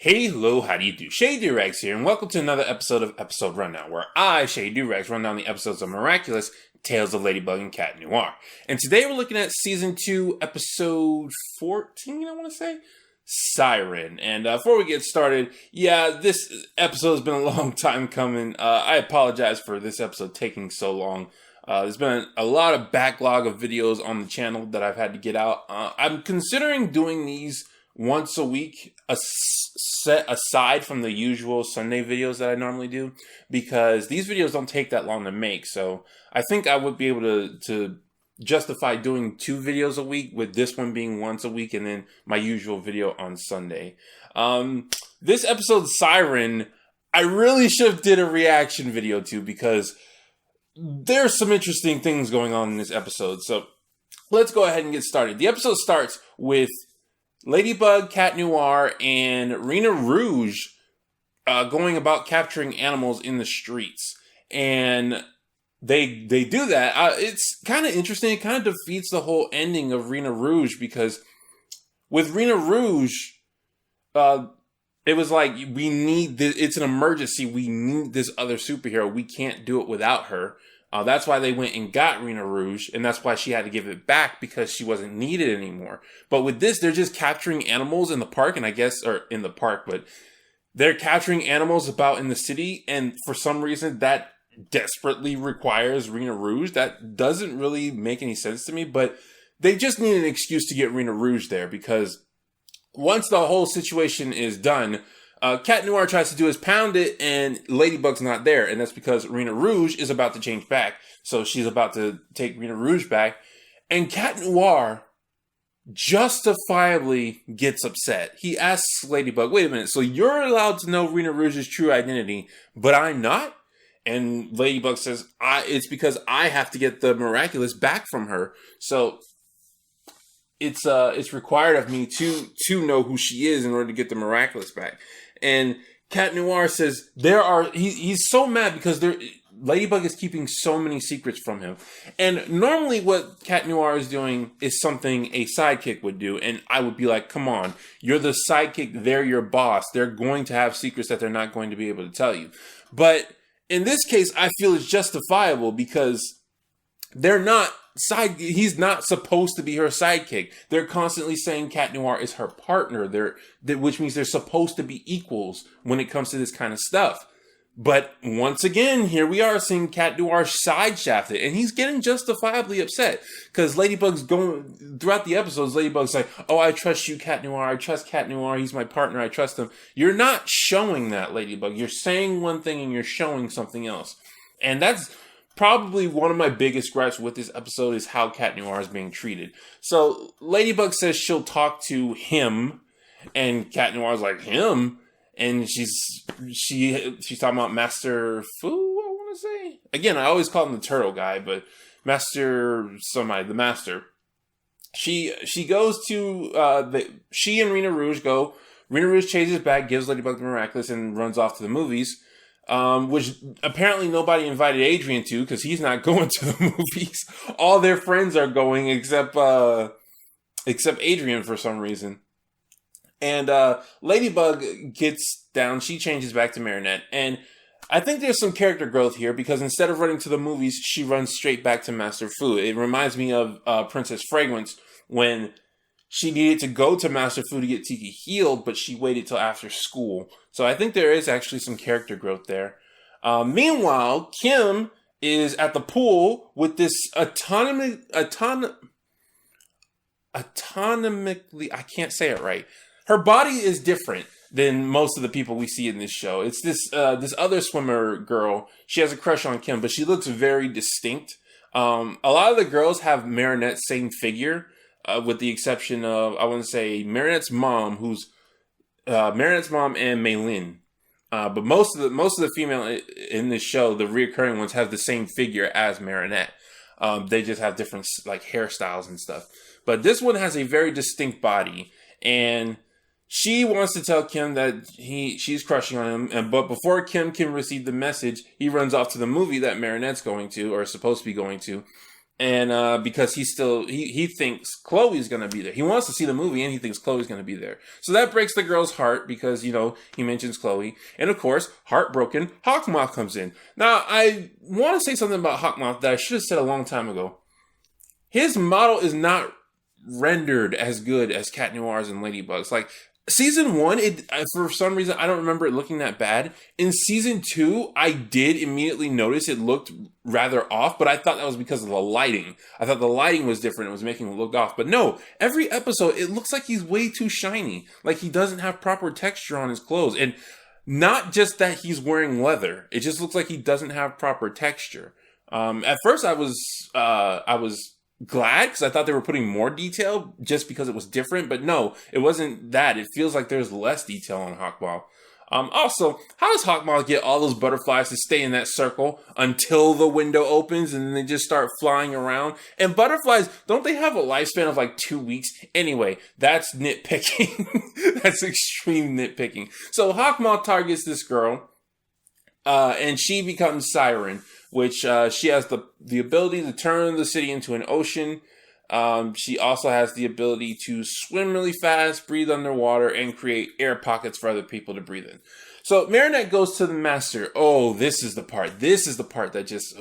Hey, hello, how do you do? Shady Doorags here, and welcome to another episode of Episode Rundown, where I, Shady Doorags, run down the episodes of Miraculous, Tales of Ladybug, and Cat Noir. And today we're looking at Season 2, Episode 14, I want to say? Syren. And before we get started, this episode has been a long time coming. I apologize for this episode taking so long. There's been a lot of backlog of videos on the channel that I've had to get out. I'm considering doing these once a week, set aside from the usual Sunday videos that I normally do, because these videos don't take that long to make. So I think I would be able to justify doing 2 videos a week, with this one being once a week and then my usual video on Sunday. This episode, Syren, I really should have did a reaction video to, because there's some interesting things going on in this episode. So let's go ahead and get started. The episode starts with Ladybug, Cat Noir, and Rena Rouge going about capturing animals in the streets. And they do that. It's kind of interesting. It kind of defeats the whole ending of Rena Rouge, because with Rena Rouge, it was like, we need this, it's an emergency. We need this other superhero. We can't do it without her. That's why they went and got Rena Rouge, and that's why she had to give it back, because she wasn't needed anymore. But with this, they're just capturing animals in the park, and in the park, but they're capturing animals about in the city, and for some reason, that desperately requires Rena Rouge. That doesn't really make any sense to me, but they just need an excuse to get Rena Rouge there, because once the whole situation is done, Cat Noir tries to do his pound it, and Ladybug's not there, and that's because Rena Rouge is about to change back. So she's about to take Rena Rouge back, and Cat Noir justifiably gets upset. He asks Ladybug, wait a minute, so you're allowed to know Rena Rouge's true identity, but I'm not? And Ladybug says, it's because I have to get the Miraculous back from her. So it's required of me to know who she is in order to get the Miraculous back. And Cat Noir says he's so mad because Ladybug is keeping so many secrets from him. And normally what Cat Noir is doing is something a sidekick would do. And I would be like, come on, you're the sidekick, they're your boss. They're going to have secrets that they're not going to be able to tell you. But in this case, I feel it's justifiable, because he's not supposed to be her sidekick. They're constantly saying Cat Noir is her partner, which means they're supposed to be equals when it comes to this kind of stuff. But once again, here we are seeing Cat Noir side shafted, and he's getting justifiably upset, because Ladybug's going throughout the episodes. Ladybug's like, "Oh, I trust you, Cat Noir. I trust Cat Noir. He's my partner. I trust him." You're not showing that, Ladybug. You're saying one thing and you're showing something else, and that's probably one of my biggest gripes with this episode, is how Cat Noir is being treated. So Ladybug says she'll talk to him, and Cat Noir's like, him? And she's talking about Master Fu, I want to say. Again, I always call him the turtle guy, but Master somebody, the Master. She goes to she and Rena Rouge go. Rena Rouge chases back, gives Ladybug the Miraculous, and runs off to the movies. Which apparently nobody invited Adrian to, because he's not going to the movies. All their friends are going except Adrian for some reason. And Ladybug gets down. She changes back to Marinette. And I think there's some character growth here, because instead of running to the movies, she runs straight back to Master Fu. It reminds me of Princess Fragrance, when she needed to go to Master Fu to get Tiki healed, but she waited till after school. So I think there is actually some character growth there. Meanwhile, Kim is at the pool with this autonomically, I can't say it right. Her body is different than most of the people we see in this show. It's this other swimmer girl. She has a crush on Kim, but she looks very distinct. A lot of the girls have Marinette's same figure, with the exception of, I want to say, Marinette's mom, who's Marinette's mom and Maylin. But most of the female in this show, the reoccurring ones, have the same figure as Marinette. They just have different like hairstyles and stuff. But this one has a very distinct body, and she wants to tell Kim that she's crushing on him. But before Kim can receive the message, he runs off to the movie that Marinette's going to, or is supposed to be going to. And because he thinks Chloe's gonna be there. He wants to see the movie and he thinks Chloe's gonna be there. So that breaks the girl's heart because, he mentions Chloe. And of course, heartbroken, Hawkmoth comes in. Now, I want to say something about Hawkmoth that I should have said a long time ago. His model is not rendered as good as Cat Noir's and Ladybug's. Like, Season 1, for some reason, I don't remember it looking that bad. In Season 2, I did immediately notice it looked rather off, but I thought that was because of the lighting. I thought the lighting was different. It was making it look off. But no, every episode, it looks like he's way too shiny. Like he doesn't have proper texture on his clothes. And not just that he's wearing leather. It just looks like he doesn't have proper texture. At first, I was glad because I thought they were putting more detail just because it was different, but no, it wasn't that. It feels like there's less detail on Hawkmoth. Also, how does Hawkmoth get all those butterflies to stay in that circle until the window opens and then they just start flying around? And butterflies, don't they have a lifespan of like 2 weeks? Anyway, that's nitpicking. That's extreme nitpicking. So Hawkmoth targets this girl, and she becomes Syren, which she has the ability to turn the city into an ocean. She also has the ability to swim really fast, breathe underwater, and create air pockets for other people to breathe in. So Marinette goes to the master. Oh, this is the part. This is the part that just,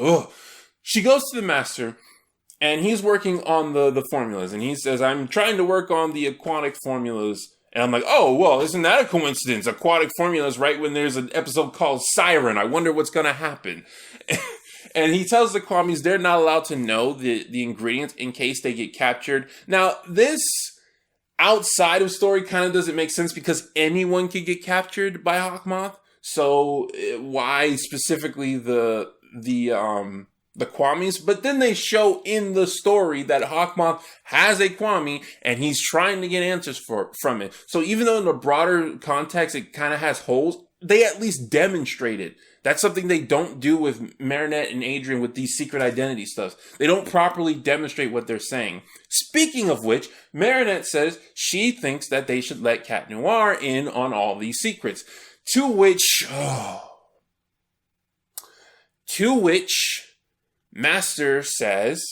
She goes to the master, and he's working on the formulas. And he says, I'm trying to work on the aquatic formulas. And I'm like, oh, well, isn't that a coincidence? Aquatic formulas, right when there's an episode called Syren. I wonder what's going to happen. And he tells the Kwamis they're not allowed to know the ingredients in case they get captured. Now, this outside of story kind of doesn't make sense because anyone could get captured by Hawkmoth. So why specifically the Kwamis? But then they show in the story that Hawkmoth has a Kwami and he's trying to get answers from it. So even though in the broader context it kind of has holes, they at least demonstrate it. That's something they don't do with Marinette and Adrien with these secret identity stuff. They don't properly demonstrate what they're saying. Speaking of which, Marinette says she thinks that they should let Cat Noir in on all these secrets. To which Master says,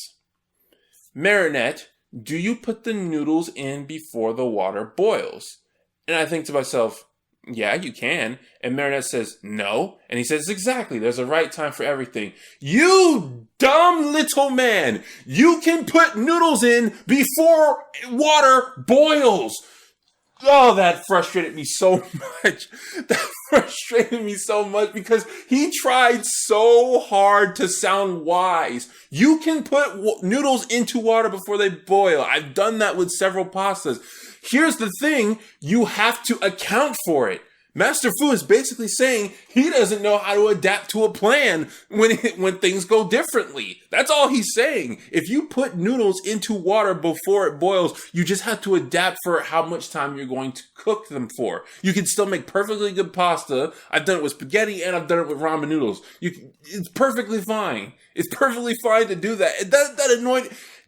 Marinette, do you put the noodles in before the water boils? And I think to myself, yeah, you can. And Marinette says, no. And he says, exactly. There's a right time for everything. You dumb little man. You can put noodles in before water boils. Oh, that frustrated me so much. That frustrated me so much because he tried so hard to sound wise. You can put noodles into water before they boil. I've done that with several pastas. Here's the thing, you have to account for it. Master Fu is basically saying he doesn't know how to adapt to a plan when things go differently. That's all he's saying. If you put noodles into water before it boils, you just have to adapt for how much time you're going to cook them for. You can still make perfectly good pasta. I've done it with spaghetti and I've done it with ramen noodles. It's perfectly fine. It's perfectly fine to do that.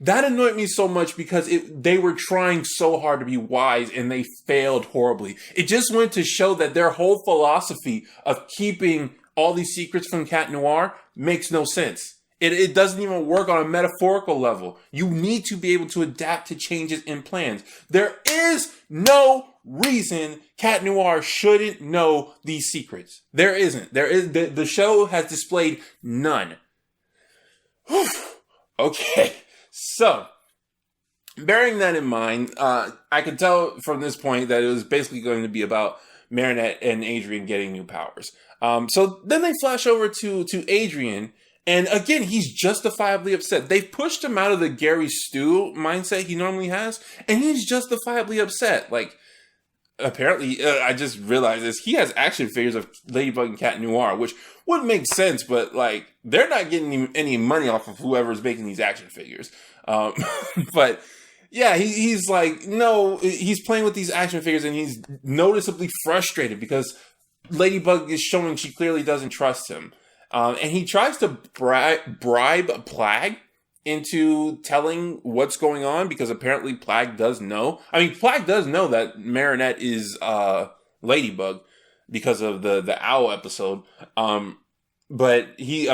That annoyed me so much because they were trying so hard to be wise and they failed horribly. It just went to show that their whole philosophy of keeping all these secrets from Cat Noir makes no sense. It doesn't even work on a metaphorical level. You need to be able to adapt to changes in plans. There is no reason Cat Noir shouldn't know these secrets. There isn't. The show has displayed none. Okay. So, bearing that in mind, I can tell from this point that it was basically going to be about Marinette and Adrien getting new powers. So then they flash over to Adrien, and again, he's justifiably upset. They've pushed him out of the Gary Stu mindset he normally has, and he's justifiably upset. Like, apparently, I just realized this, he has action figures of Ladybug and Cat Noir, which would make sense, but like, they're not getting any money off of whoever's making these action figures. But yeah, he's like, no, he's playing with these action figures and he's noticeably frustrated because Ladybug is showing she clearly doesn't trust him. And he tries to bribe Plague into telling what's going on because apparently Plague does know. I mean, Plague does know that Marinette is Ladybug because of the owl episode. but he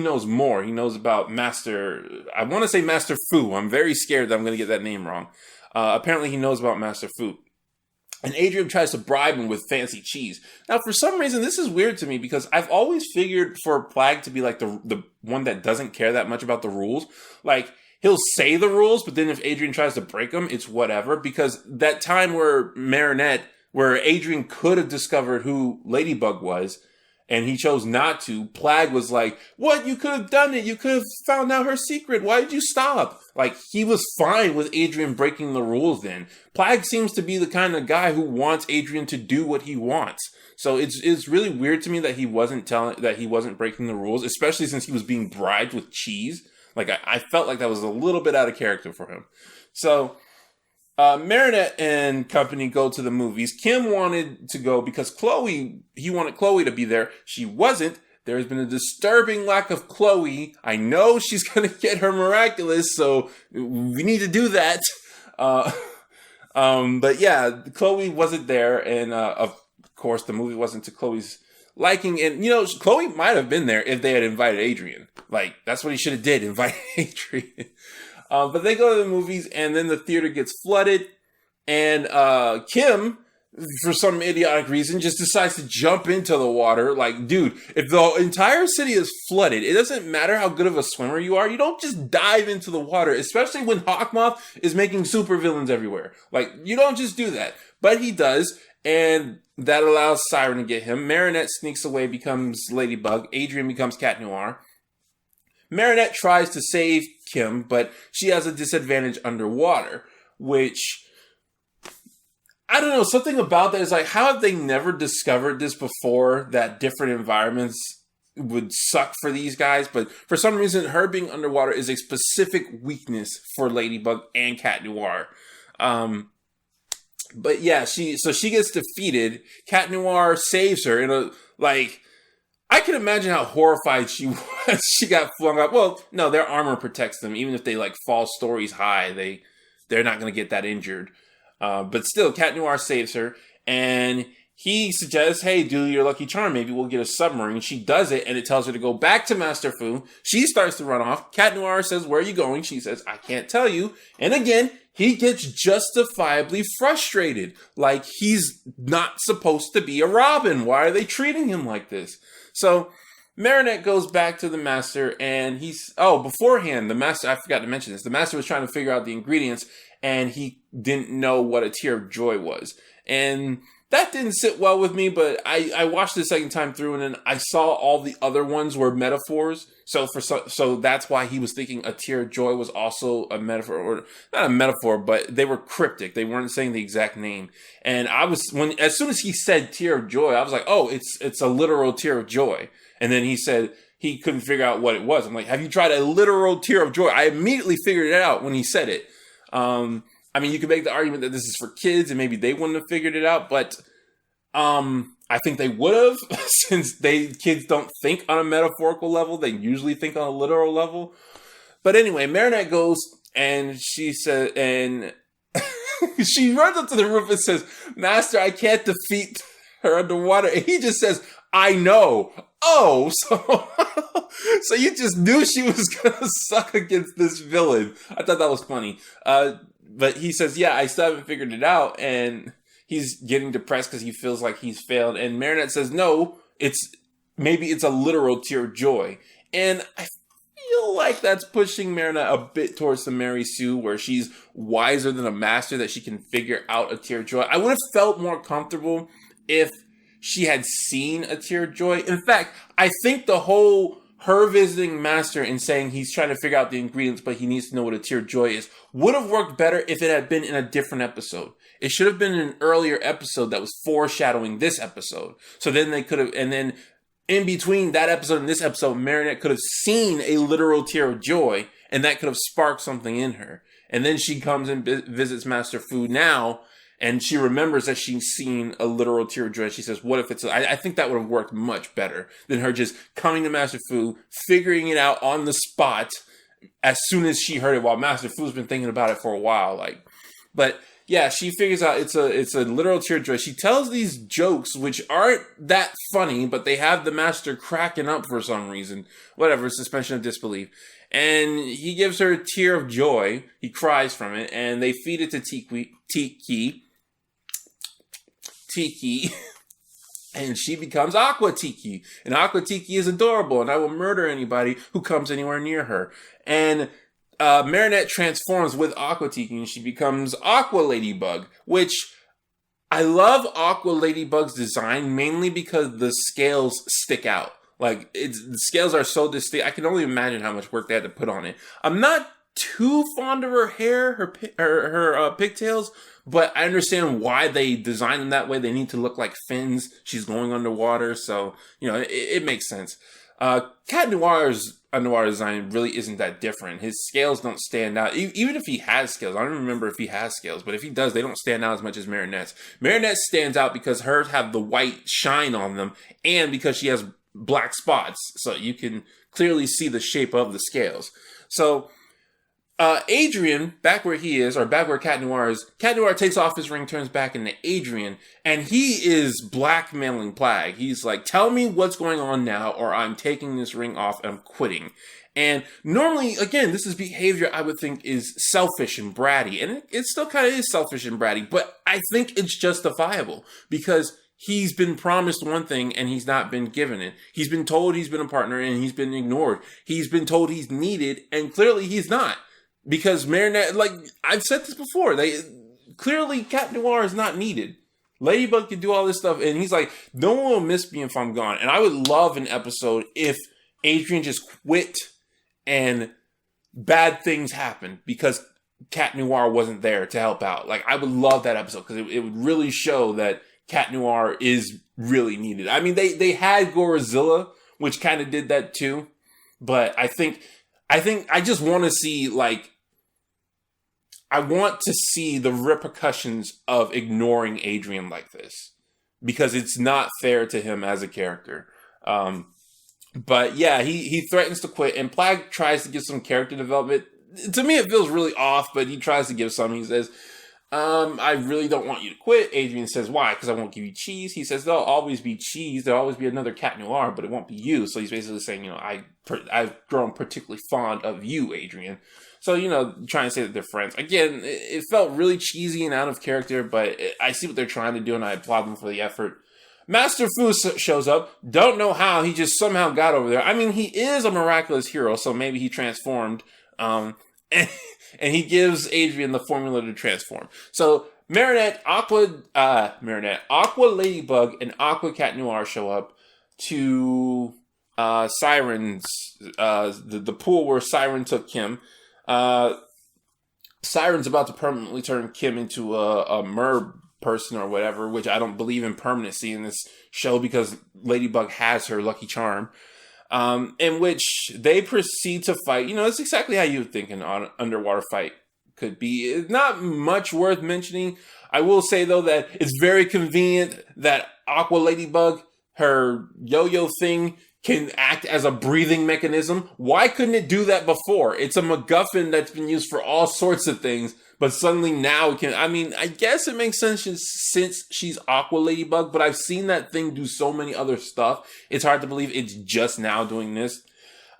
knows more. He knows about Master. I want to say Master Fu. I'm very scared that I'm going to get that name wrong. Apparently, he knows about Master Fu. And Adrian tries to bribe him with fancy cheese. Now, for some reason, this is weird to me because I've always figured for Plague to be like the one that doesn't care that much about the rules. Like, he'll say the rules, but then if Adrian tries to break them, it's whatever. Because that time where Adrian could have discovered who Ladybug was, and he chose not to, Plague was like, what? You could have done it. You could have found out her secret. Why did you stop? Like, he was fine with Adrian breaking the rules then. Plague seems to be the kind of guy who wants Adrian to do what he wants. So it's really weird to me that he wasn't breaking the rules, especially since he was being bribed with cheese. Like, I felt like that was a little bit out of character for him. So, Marinette and company go to the movies. Kim wanted to go because he wanted Chloe to be there. She wasn't. There's been a disturbing lack of Chloe. I know she's going to get her Miraculous, so we need to do that. But yeah, Chloe wasn't there, and of course the movie wasn't to Chloe's liking. And Chloe might have been there if they had invited Adrian. Like, that's what he should have did, invite Adrian. But they go to the movies, and then the theater gets flooded, and Kim, for some idiotic reason, just decides to jump into the water. Like, dude, if the entire city is flooded, it doesn't matter how good of a swimmer you are. You don't just dive into the water, especially when Hawkmoth is making supervillains everywhere. Like, you don't just do that. But he does, and that allows Syren to get him. Marinette sneaks away, becomes Ladybug. Adrian becomes Cat Noir. Marinette tries to save Kim, but she has a disadvantage underwater, which, I don't know, something about that is like, how have they never discovered this before, that different environments would suck for these guys? But for some reason, her being underwater is a specific weakness for Ladybug and Cat Noir. But yeah, she gets defeated. Cat Noir saves her in a, like, I can imagine how horrified she was. She got flung up. Well, no, their armor protects them. Even if they like fall stories high, they're not going to get that injured. But still, Cat Noir saves her, and he suggests, hey, do your lucky charm. Maybe we'll get a submarine. She does it, and it tells her to go back to Master Fu. She starts to run off. Cat Noir says, where are you going? She says, I can't tell you. And again, he gets justifiably frustrated. Like, he's not supposed to be a Robin. Why are they treating him like this? So Marinette goes back to the Master, and beforehand, the Master, I forgot to mention this, the Master was trying to figure out the ingredients, and he didn't know what a tear of joy was. And that didn't sit well with me, but I watched it the second time through, and then I saw all the other ones were metaphors. So that's why he was thinking a tear of joy was also a metaphor, or not a metaphor, but they were cryptic. They weren't saying the exact name. And as soon as he said tear of joy, I was like, oh, it's a literal tear of joy. And then he said he couldn't figure out what it was. I'm like, have you tried a literal tear of joy? I immediately figured it out when he said it. I mean, you could make the argument that this is for kids and maybe they wouldn't have figured it out, but I think they would have, since kids don't think on a metaphorical level. They usually think on a literal level. But anyway, Marinette goes, and she said, and she runs up to the roof and says, Master, I can't defeat her underwater. And he just says, I know. Oh, so you just knew she was going to suck against this villain. I thought that was funny. But he says, yeah, I still haven't figured it out. And he's getting depressed because he feels like he's failed. And Marinette says, no, maybe it's a literal tear of joy. And I feel like that's pushing Marinette a bit towards the Mary Sue, where she's wiser than a master, that she can figure out a tear of joy. I would have felt more comfortable if she had seen a tear of joy. In fact, I think the whole her visiting Master and saying he's trying to figure out the ingredients, but he needs to know what a tear of joy is, would have worked better if it had been in a different episode. It should have been in an earlier episode that was foreshadowing this episode. So then they could have, and then in between that episode and this episode, Marinette could have seen a literal tear of joy, and that could have sparked something in her. And then she comes and visits Master Fu now, and she remembers that she's seen a literal tear of joy. She says, what if it's... I think that would have worked much better than her just coming to Master Fu, figuring it out on the spot as soon as she heard it, while Master Fu's been thinking about it for a while. But Yeah, she figures out it's a literal tear joy. She tells these jokes which aren't that funny, but they have the master cracking up for some reason. Whatever, suspension of disbelief. And he gives her a tear of joy. He cries from it, and they feed it to Tiki, and she becomes Aqua Tiki. And Aqua Tiki is adorable, and I will murder anybody who comes anywhere near her. And Marinette transforms with Aqua Tiki, and she becomes Aqua Ladybug, which I love Aqua Ladybug's design mainly because the scales stick out. Like, the scales are so distinct. I can only imagine how much work they had to put on it. I'm not too fond of her hair, her pigtails, but I understand why they designed them that way. They need to look like fins. She's going underwater, so, it makes sense. Cat Noir's underwater design really isn't that different. His scales don't stand out. Even if he has scales, I don't remember if he has scales, but if he does, they don't stand out as much as Marinette's. Marinette stands out because hers have the white shine on them, and because she has black spots, so you can clearly see the shape of the scales. So, Adrien, back where he is, or back where Cat Noir is, Cat Noir takes off his ring, turns back into Adrien, and he is blackmailing Plagg. He's like, tell me what's going on now, or I'm taking this ring off and I'm quitting. And normally, again, this is behavior I would think is selfish and bratty, and it still kind of is selfish and bratty, but I think it's justifiable, because he's been promised one thing and he's not been given it. He's been told he's been a partner and he's been ignored. He's been told he's needed, and clearly he's not. Because Marinette, like, I've said this before, clearly Cat Noir is not needed. Ladybug can do all this stuff, and he's like, no one will miss me if I'm gone. And I would love an episode if Adrien just quit and bad things happen because Cat Noir wasn't there to help out. Like, I would love that episode because it would really show that Cat Noir is really needed. I mean, they had Gorizilla, which kind of did that too, but I think I just want to see, like, I want to see the repercussions of ignoring Adrien like this, because it's not fair to him as a character. But yeah, he threatens to quit, and Plagg tries to give some character development. To me, it feels really off, but he tries to give some. He says, I really don't want you to quit. Adrien says, why? Because I won't give you cheese. He says, there'll always be cheese. There'll always be another Cat Noir, but it won't be you. So he's basically saying, I've grown particularly fond of you, Adrien. So, trying to say that they're friends. Again, it felt really cheesy and out of character, but I see what they're trying to do, and I applaud them for the effort. Master Fu shows up. Don't know how. He just somehow got over there. I mean, he is a miraculous hero, so maybe he transformed. And he gives Adrien the formula to transform. So Marinette, Aqua Ladybug, and Aqua Cat Noir show up to Syren's the pool where Syren took Kim. Syren's about to permanently turn Kim into a mer person or whatever, which I don't believe in permanency in this show because Ladybug has her lucky charm. In which they proceed to fight. It's exactly how you would think an underwater fight could be. It's not much worth mentioning. I will say, though, that it's very convenient that Aqua Ladybug, her yo-yo thing, can act as a breathing mechanism. Why couldn't it do that before? It's a MacGuffin that's been used for all sorts of things, but suddenly now it can. I mean, I guess it makes sense since she's Aqua Ladybug, but I've seen that thing do so many other stuff. It's hard to believe it's just now doing this.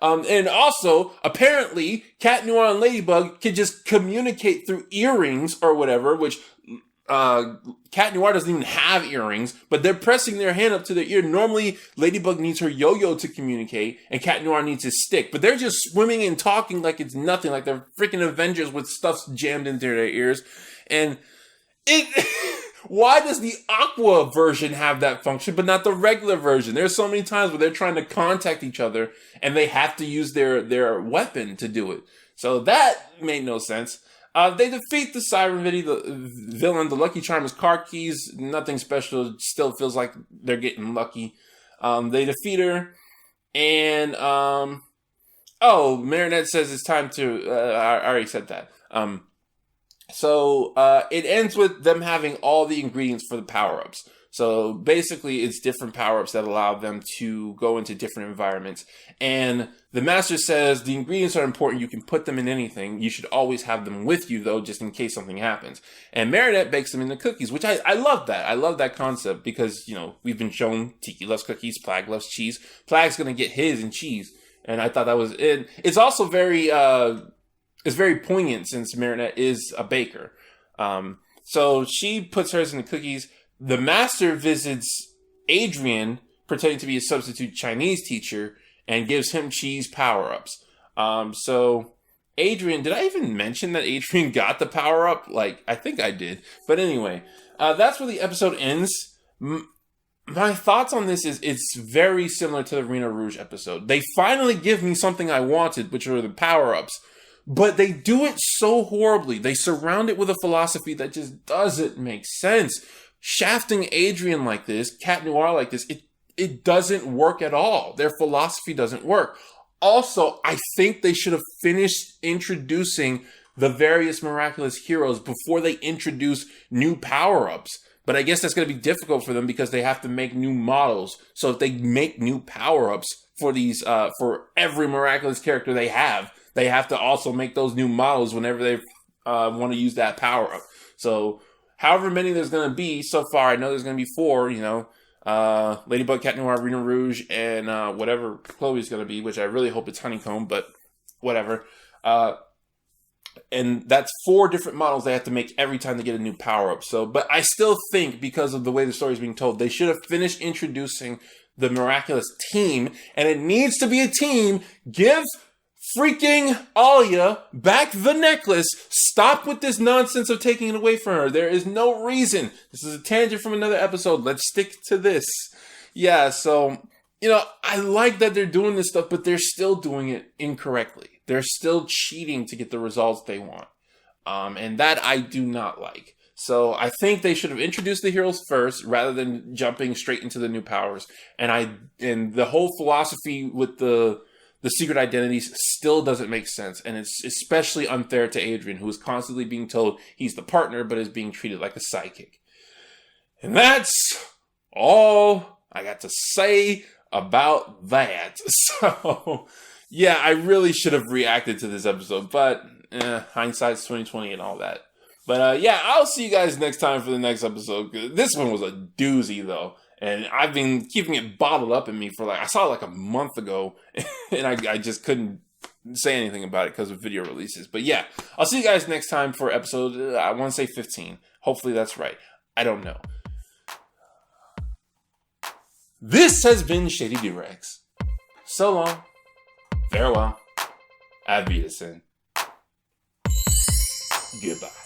And also, apparently, Cat Noir and Ladybug can just communicate through earrings or whatever, which Cat Noir doesn't even have earrings, but they're pressing their hand up to their ear. Normally, Ladybug needs her yo-yo to communicate, and Cat Noir needs his stick, but they're just swimming and talking like it's nothing, like they're freaking Avengers with stuff jammed into their ears. And why does the Aqua version have that function, but not the regular version? There's so many times where they're trying to contact each other, and they have to use their weapon to do it. So that made no sense. They defeat the Syren villain. The Lucky Charm is car keys. Nothing special. It still feels like they're getting lucky. They defeat her. And, Marinette says it's time to, I already said that. So it ends with them having all the ingredients for the power-ups. So basically, it's different power-ups that allow them to go into different environments. And the master says the ingredients are important. You can put them in anything. You should always have them with you, though, just in case something happens. And Marinette bakes them into cookies, which I love that. I love that concept because, we've been shown Tiki loves cookies, Plag loves cheese. Plag's going to get his in cheese. And I thought that was it. It's also very poignant since Marinette is a baker. So she puts hers in the cookies. The master visits Adrian, pretending to be a substitute Chinese teacher, and gives him cheese power-ups. So Adrian, did I even mention that Adrian got the power-up? I think I did. But anyway, that's where the episode ends. My thoughts on this is it's very similar to the Rena Rouge episode. They finally give me something I wanted, which are the power-ups. But they do it so horribly. They surround it with a philosophy that just doesn't make sense. Shafting Adrian like this, Cat Noir like this, it doesn't work at all. Their philosophy doesn't work. Also, I think they should have finished introducing the various Miraculous heroes before they introduce new power-ups. But I guess that's going to be difficult for them because they have to make new models. So if they make new power-ups for these, for every Miraculous character they have to also make those new models whenever they want to use that power-up. So however many there's going to be so far, I know there's going to be 4, Ladybug, Cat Noir, Rena Rouge, and whatever Chloe's going to be, which I really hope it's Honeycomb, but whatever. And that's 4 different models they have to make every time they get a new power-up. But I still think, because of the way the story is being told, they should have finished introducing the Miraculous team, and it needs to be a team. Give freaking Alia back the necklace. Stop with this nonsense of taking it away from her. There is no reason. This is a tangent from another episode. Let's stick to this. Yeah, so, I like that they're doing this stuff, but they're still doing it incorrectly. They're still cheating to get the results they want. And that I do not like. So I think they should have introduced the heroes first rather than jumping straight into the new powers. And the whole philosophy with the secret identities still doesn't make sense. And it's especially unfair to Adrian, who is constantly being told he's the partner, but is being treated like a sidekick. And that's all I got to say about that. So, yeah, I really should have reacted to this episode, but hindsight's 2020 and all that. But yeah, I'll see you guys next time for the next episode. This one was a doozy, though. And I've been keeping it bottled up in me for I saw it a month ago, and I just couldn't say anything about it because of video releases. But yeah, I'll see you guys next time for episode, I want to say 15. Hopefully that's right. I don't know. This has been Shady Doorags. So long. Farewell. Auf Wiedersehen. Goodbye.